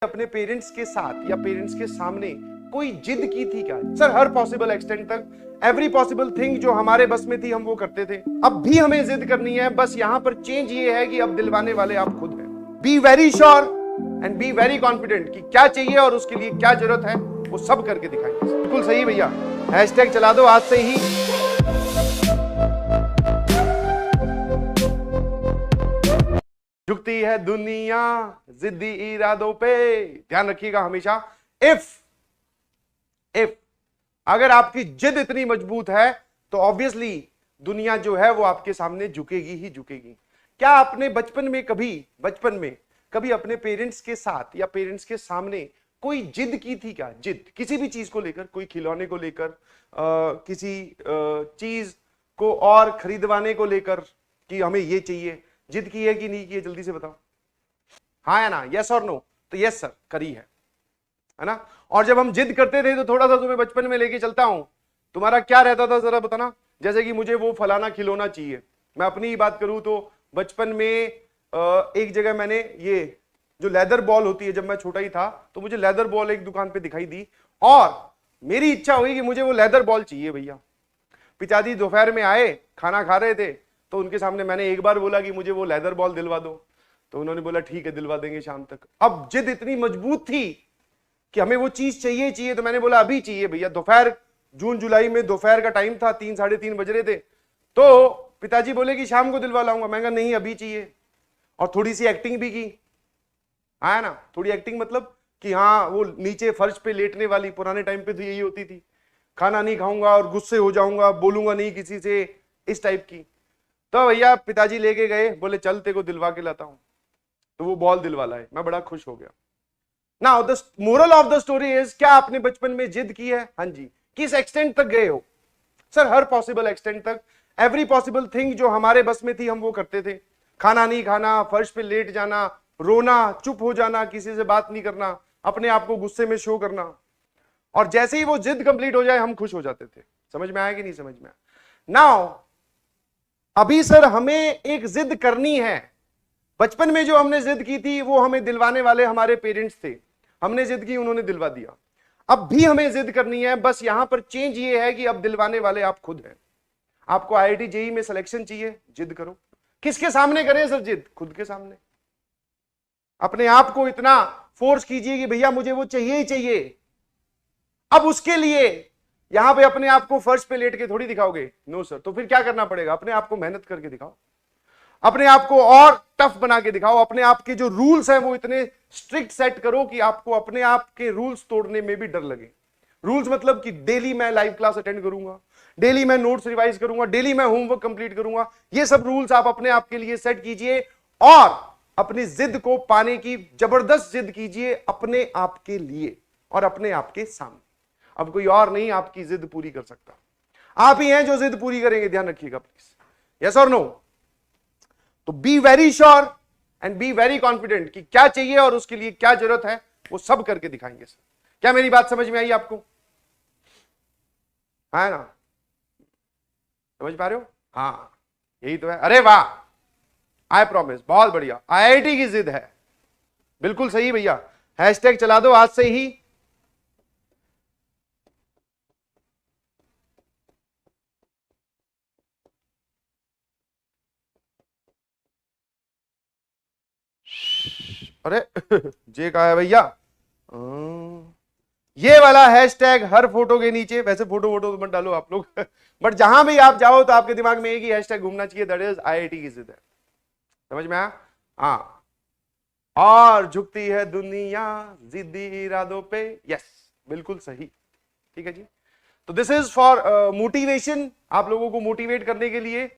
अपने पेरेंट्स के साथ या पेरेंट्स के सामने कोई जिद की थी क्या? सर हर पॉसिबल एक्सटेंट तक एवरी पॉसिबल थिंग जो हमारे बस में थी हम वो करते थे। अब भी हमें जिद करनी है, बस यहां पर चेंज ये है कि अब दिलवाने वाले आप खुद हैं। Be very sure and be very confident कि क्या चाहिए और उसके लिए क्या जरूरत है वो सब करके दिखाएंगे। बिल्कुल सही भैया, हैशटैग चला दो आज से ही। झुकती है दुनिया जिद्दी इरादों पे। ध्यान रखिएगा हमेशा, इफ अगर आपकी जिद इतनी मजबूत है तो ऑब्वियसली दुनिया जो है वो आपके सामने झुकेगी ही झुकेगी। क्या आपने बचपन में कभी अपने पेरेंट्स के साथ या पेरेंट्स के सामने कोई जिद की थी क्या? जिद किसी भी चीज को लेकर, कोई खिलौने को लेकर, किसी चीज को और खरीदवाने को लेकर कि हमें ये चाहिए, जिद की है कि नहीं की है? जल्दी से बताओ, हाँ या ना, यस और नो? तो यस सर, करी है ना। और जब हम जिद करते थे तो थोड़ा सा तुम्हें बचपन में लेके चलता हूं, तुम्हारा क्या रहता था जरा बताना। जैसे कि मुझे वो फलाना खिलौना चाहिए, मैं अपनी ही बात करूं तो बचपन में एक जगह मैंने ये जो लेदर बॉल होती है, जब मैं छोटा ही था तो मुझे लेदर बॉल एक दुकान पे दिखाई दी और मेरी इच्छा हुई कि मुझे वो लेदर बॉल चाहिए भैया। पिताजी दोपहर में आए, खाना खा रहे थे, तो उनके सामने मैंने एक बार बोला कि मुझे वो लेदर बॉल दिलवा दो, तो उन्होंने बोला ठीक है दिलवा देंगे शाम तक। अब जिद इतनी मजबूत थी कि हमें वो चीज चाहिए, तो मैंने बोला अभी चाहिए भैया। दोपहर, जून जुलाई में दोपहर का टाइम था, 3 साढ़े 3 बज रहे थे, तो पिताजी बोले कि शाम को दिलवा लाऊंगा। मैं कहा नहीं अभी चाहिए, और थोड़ी सी एक्टिंग भी की, आया ना, थोड़ी एक्टिंग मतलब कि हाँ वो नीचे फर्श पे लेटने वाली, पुराने टाइम पे तो यही होती थी, खाना नहीं खाऊंगा और गुस्से हो जाऊंगा, बोलूंगा नहीं किसी से, इस टाइप की। तो भैया पिताजी लेके गए, बोले चल तेरे को दिलवा के लाता हूं, तो वो बॉल दिलवा लाए। मैं बड़ा खुश हो गया। Now the moral of the story is, क्या आपने बचपन में जिद की है? हाँ जी। किस एक्सटेंट तक गए हो? सर हर पॉसिबल एक्सटेंट तक, एवरी पॉसिबल थिंग जो हमारे बस में थी हम वो करते थे। खाना नहीं खाना, फर्श पे लेट जाना, रोना, चुप हो जाना, किसी से बात नहीं करना, अपने आप को गुस्से में शो करना, और जैसे ही वो जिद कंप्लीट हो जाए हम खुश हो जाते थे। समझ में आया कि नहीं समझ में आया? नाउ अभी सर हमें एक जिद करनी है। बचपन में जो हमने जिद की थी वो हमें दिलवाने वाले हमारे पेरेंट्स थे, हमने जिद की, उन्होंने दिलवा दिया। अब भी हमें जिद करनी है, बस यहां पर चेंज ये है कि अब दिलवाने वाले आप खुद हैं। आपको आईआईटी जेईई में सिलेक्शन चाहिए, जिद करो। किसके सामने करें सर जिद? खुद के सामने। अपने आप को इतना फोर्स कीजिए कि भैया मुझे वो चाहिए ही चाहिए। अब उसके लिए यहां पे अपने आप को फर्श पे लेट के थोड़ी दिखाओगे, नो सर। तो फिर क्या करना पड़ेगा? अपने आप को मेहनत करके दिखाओ, अपने आप को और टफ बना के दिखाओ। अपने आप के जो रूल्स हैं वो इतने स्ट्रिक्ट सेट करो कि आपको अपने आप के रूल्स तोड़ने में भी डर लगे। रूल्स मतलब कि डेली मैं लाइव क्लास अटेंड करूंगा, डेली मैं नोट्स रिवाइज करूंगा, डेली मैं होमवर्क कंप्लीट करूंगा। ये सब रूल्स आप अपने आप के लिए सेट कीजिए और अपनी जिद को पाने की जबरदस्त जिद कीजिए अपने आप के लिए और अपने आप के सामने। अब कोई और नहीं आपकी जिद पूरी कर सकता, आप ही हैं जो जिद पूरी करेंगे। ध्यान रखिएगा प्लीज, यस और नो? तो be very sure and be very confident कि क्या चाहिए और उसके लिए क्या जरूरत है वो सब करके दिखाएंगे सर। क्या मेरी बात समझ में आई आपको? है ना? समझ पा रहे हो? हाँ यही तो है। अरे वाह, आई प्रॉमिस, बहुत बढ़िया। आईआईटी की जिद है, बिल्कुल सही भैया। हैशटैग चला दो आज से ही। अरे जे कहा है भैया? ये वाला हैशटैग हर फोटो के नीचे, वैसे फोटो तो मत डालो आप लोग बट जहां भी आप जाओ तो आपके दिमाग में एक ही हैशटैग घूमना चाहिए, दैट इज आईआईटी की जिद है। समझ में आया? हाँ। और झुकती है दुनिया जिद्दी इरादों पे, यस बिल्कुल सही। ठीक है जी। तो दिस इज फॉर मोटिवेशन, आप लोगों को मोटिवेट करने के लिए।